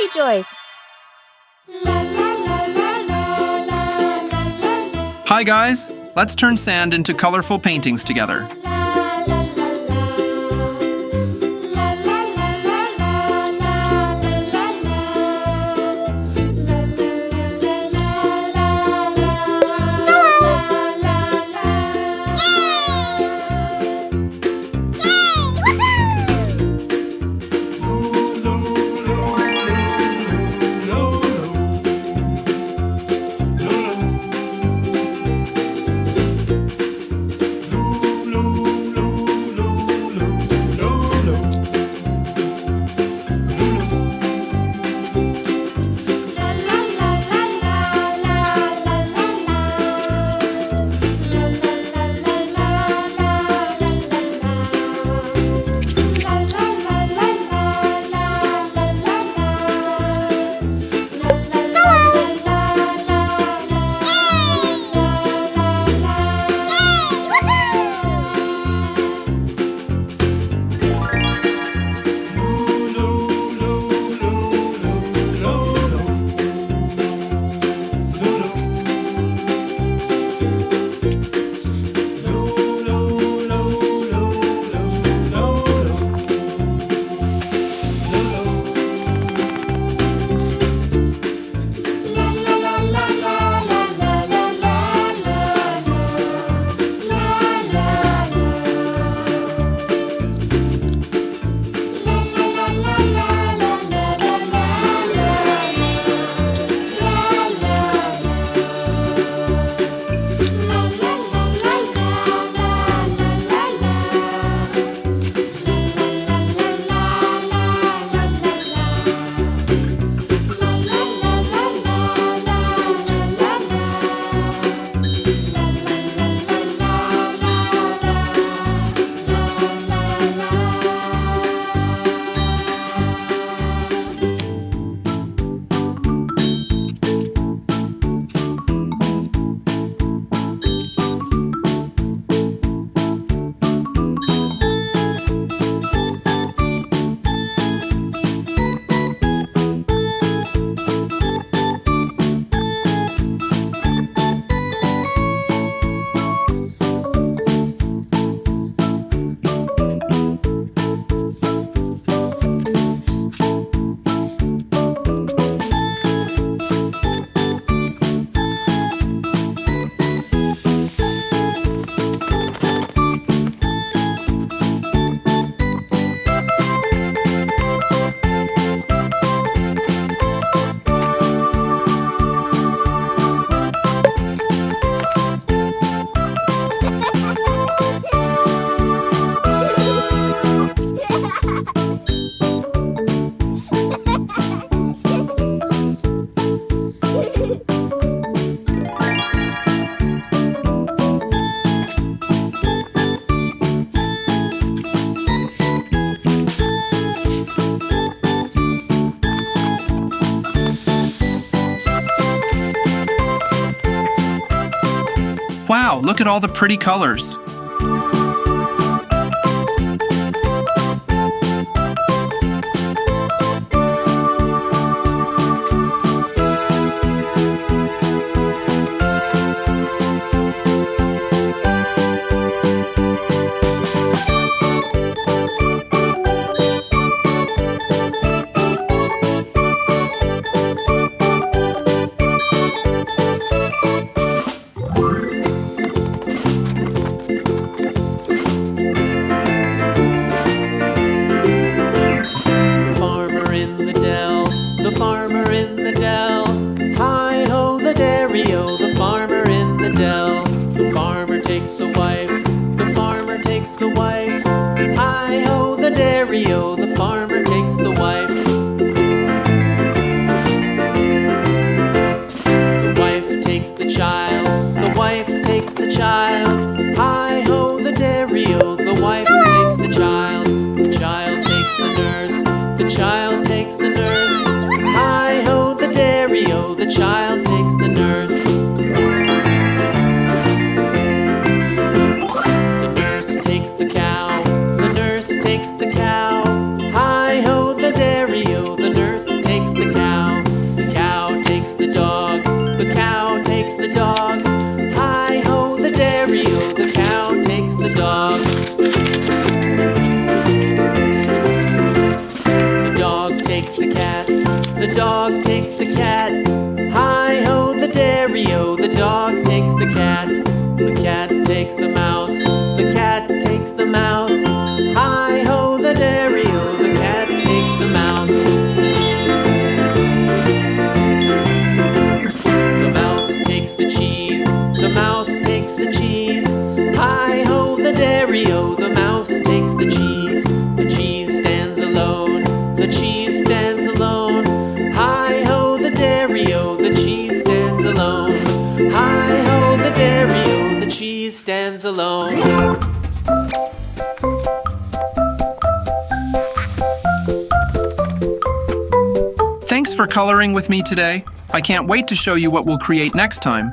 Party Joys! Hi guys, let's turn sand into colorful paintings together. Wow, look at all the pretty colors. takes the cat. The dog takes the cat. Hi-ho, the dairy-o. The dog takes the cat. The cat takes the mouse. The cat takes the mouse. Hi-ho, the dairy-o. The cat takes the mouse. The mouse takes the cheese. The mouse takes the cheese. Hi-ho, the dairy-o. The mouse takes the cheese. The cheese stands alone. The cheese stands alone. Hi-ho, the dairy-o. The cheese stands alone. Hi-ho, the dairy-o. The cheese stands alone. Thanks for coloring with me today. I can't wait to show you what we'll create next time.